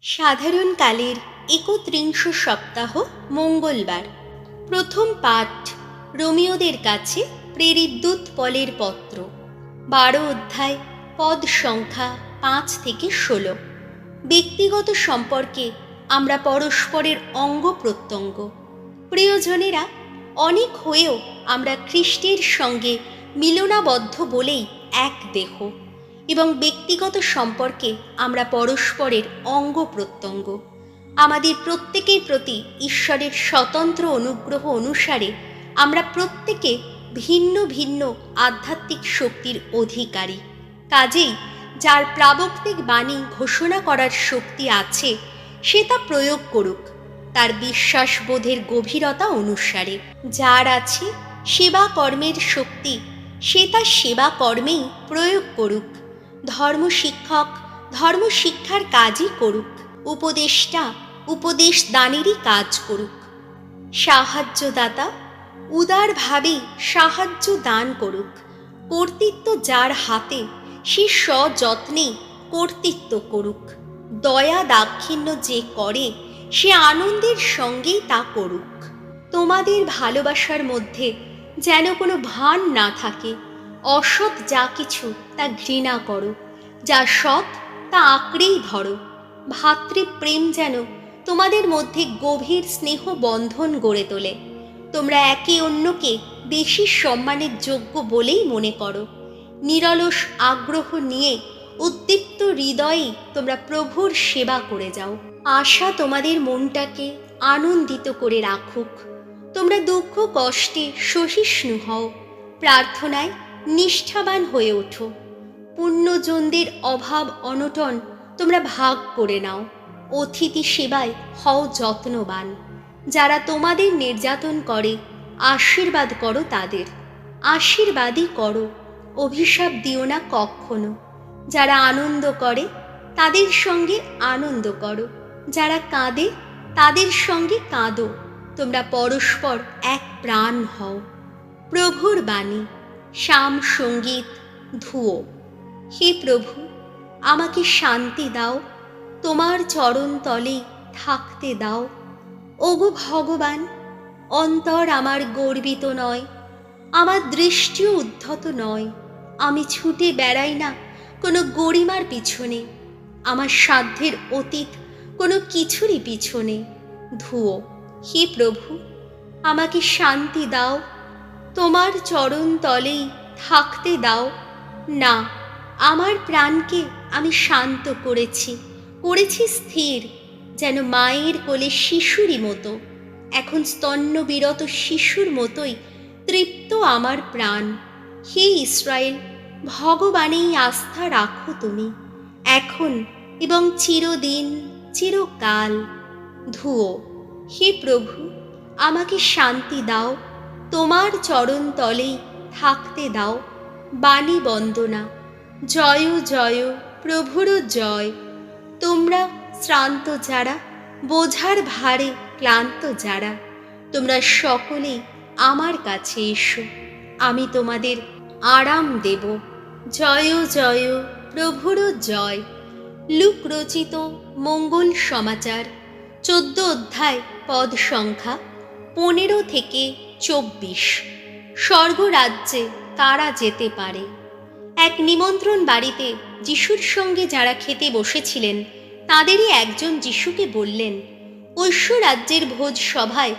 সাধারণকালের ৩১ সপ্তাহ মঙ্গলবার। প্রথম পাঠ রোমীয়দের কাছে প্রেরিত দূত পলের পত্র, ১২ অধ্যায়, পদ সংখ্যা ৫ থেকে ১৬। ব্যক্তিগত সম্পর্কে আমরা পরস্পরের অঙ্গ প্রত্যঙ্গ। প্রিয়জনেরা, অনেক হয়েও আমরা খ্রিস্টের সঙ্গে মিলনাবদ্ধ বলেই এক দেহ, এবং ব্যক্তিগত সম্পর্কে আমরা পরস্পরের অঙ্গ প্রত্যঙ্গ। আমাদের প্রত্যেকের প্রতি ঈশ্বরের স্বতন্ত্র অনুগ্রহ অনুসারে আমরা প্রত্যেকে ভিন্ন ভিন্ন আধ্যাত্মিক শক্তির অধিকারী। কাজেই যার প্রাবক্তিক বাণী ঘোষণা করার শক্তি আছে, সে তা প্রয়োগ করুক তার বিশ্বাসবোধের গভীরতা অনুসারে। যার আছে সেবা কর্মের শক্তি, সে তার সেবা কর্মেই প্রয়োগ করুক। ধর্মশিক্ষক ধর্মশিক্ষার কাজই করুক, উপদেষ্টা উপদেশ দানেরই কাজ করুক। সাহায্যদাতা উদারভাবে সাহায্য দান করুক। কর্তৃত্ব যার হাতে, সে সযত্নে কর্তৃত্ব করুক। দয়া দাক্ষিণ্য যে করে, সে আনন্দের সঙ্গেই তা করুক। তোমাদের ভালোবাসার মধ্যে যেন কোনো ভান না থাকে। অসৎ যা কিছু তা ঘৃণা করো, যা সৎ তা আঁকড়েই ধরো। ভাতৃপ্রেম যেন তোমাদের মধ্যে গভীর স্নেহ বন্ধন গড়ে তোলে। তোমরা একে অন্যকে বেশি সম্মানের যোগ্য বলেই মনে করো। নিরলস আগ্রহ নিয়ে উদ্দীপ্ত হৃদয়ে তোমরা প্রভুর সেবা করে যাও। আশা তোমাদের মনটাকে আনন্দিত করে রাখুক। তোমরা দুঃখ কষ্টে সহিষ্ণু হও। প্রার্থনায় নিষ্ঠাবান হয়ে ওঠো। পুণ্যজনদের অভাব অনটন তোমরা ভাগ করে নাও। অতিথি সেবায় হও যত্নবান। যারা তোমাদের নির্যাতন করে, আশীর্বাদ করো তাদের। আশীর্বাদই করো, অভিশাপ দিও না কখনো। যারা আনন্দ করে তাদের সঙ্গে আনন্দ করো, যারা কাঁদে তাদের সঙ্গে কাঁদো। তোমরা পরস্পর এক প্রাণ হও। প্রভুর বাণী, শাম সঙ্গীত, ধুয়ো। হে প্রভু, আমাকে শান্তি দাও, তোমার চরণ তলে থাকতে দাও। ওগো ভগবান, অন্তর আমার গর্বিত নয়, আমার দৃষ্টিও উদ্ধত নয়। আমি ছুটে বেড়াই না কোনো গরিমার পিছনে, আমার সাধ্যের অতীত কোনো কিছুরই পিছনে। ধুয়ো। হে প্রভু, আমাকে শান্তি দাও, তোমার চরণ তলেই থাকতে দাও। না, আমার প্রাণকে আমি শান্ত করেছি স্থির, যেন মায়ের কোলে শিশুরই মতো। এখন স্তন্যবিরত শিশুর মতোই তৃপ্ত আমার প্রাণ। হে ইসরায়েল, ভগবানেই আস্থা রাখো তুমি, এখন এবং চিরদিন চিরকাল। ধুয়ো। হে প্রভু, আমাকে শান্তি দাও, তোমার চরণ তলেই থাকতে দাও। বাণী বন্দনা। জয় জয় প্রভুর জয়। তোমরা শ্রান্ত যারা, বোঝার ভারে ক্লান্ত যারা, তোমরা সকলেই আমার কাছে এসো, আমি তোমাদের আরাম দেব। জয় জয় প্রভুর জয়। লুক রচিত মঙ্গল সমাচার, ১৪ অধ্যায়, পদ সংখ্যা ১৫ থেকে ২৪। স্বর্গরাজ্যে কারা যেতে পারে? এক নিমন্ত্রণ বাড়িতে যিশুর সঙ্গে যারা খেতে বসেছিলেন, তাঁদেরই একজন যিশুকে বললেন, ঐশ্বরাজ্যের ভোজ সভায়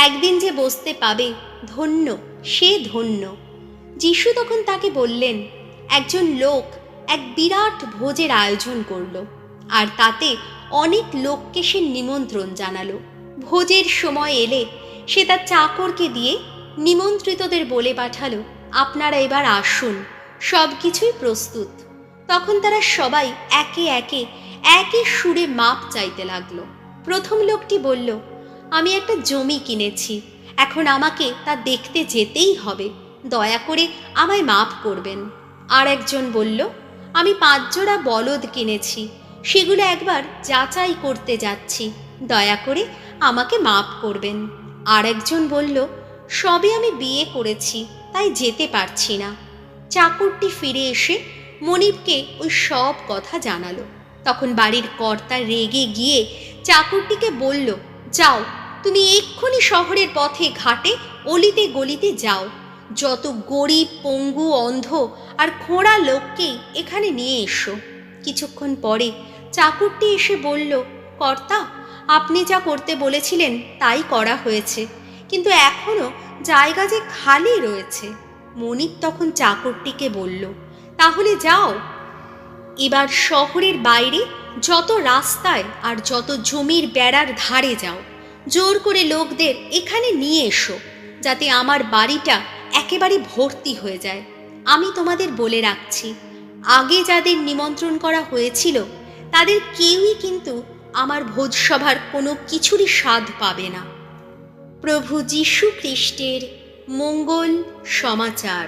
একদিন যে বসতে পাবে, ধন্য সে ধন্য। যিশু তখন তাকে বললেন, একজন লোক এক বিরাট ভোজের আয়োজন করল, আর তাতে অনেক লোককে সে নিমন্ত্রণ জানালো। ভোজের সময় এলে সে তার চাকরকে দিয়ে নিমন্ত্রিতদের বলে পাঠালো, আপনারা এবার আসুন, সব কিছুই প্রস্তুত। তখন তারা সবাই একে একে একই সুরে মাপ চাইতে লাগলো। প্রথম লোকটি বলল, আমি একটা জমি কিনেছি, এখন আমাকে তা দেখতে যেতেই হবে, দয়া করে আমায় মাপ করবেন। আর একজন বলল, আমি ৫ জোড়া বলদ কিনেছি, সেগুলো একবার যাচাই করতে যাচ্ছি, দয়া করে আমাকে মাপ করবেন। আর একজন বলল, সবে আমি বিয়ে করেছি, তাই যেতে পারছি না। চাকরটি ফিরে এসে মনিবকে ওই সব কথা জানালো। তখন বাড়ির কর্তা রেগে গিয়ে চাকরটিকে বলল, যাও, তুমি এক্ষুনি শহরের পথে ঘাটে অলিতে গলিতে যাও, যত গরিব, পঙ্গু, অন্ধ আর খোঁড়া লোককেই এখানে নিয়ে এসো। কিছুক্ষণ পরে চাকরটি এসে বলল, কর্তা, আপনি যা করতে বলেছিলেন তাই করা হয়েছে, কিন্তু এখনো জায়গা যে খালি রয়েছে। মনিব তখন চাকরটিকে বলল, তাহলে যাও, এবার শহরের বাইরে যত রাস্তায় আর যত জমির বেড়ার ধারে যাও, জোর করে লোকদের এখানে নিয়ে এসো, যাতে আমার বাড়িটা একেবারে ভর্তি হয়ে যায়। আমি তোমাদের বলে রাখছি, আগে যাদের নিমন্ত্রণ করা হয়েছিল তাদের কেউই কিন্তু আমার ভোজসভার কোনো কিছুরই স্বাদ পাবে না। প্রভু যীশু খ্রিস্টের মঙ্গল সমাচার।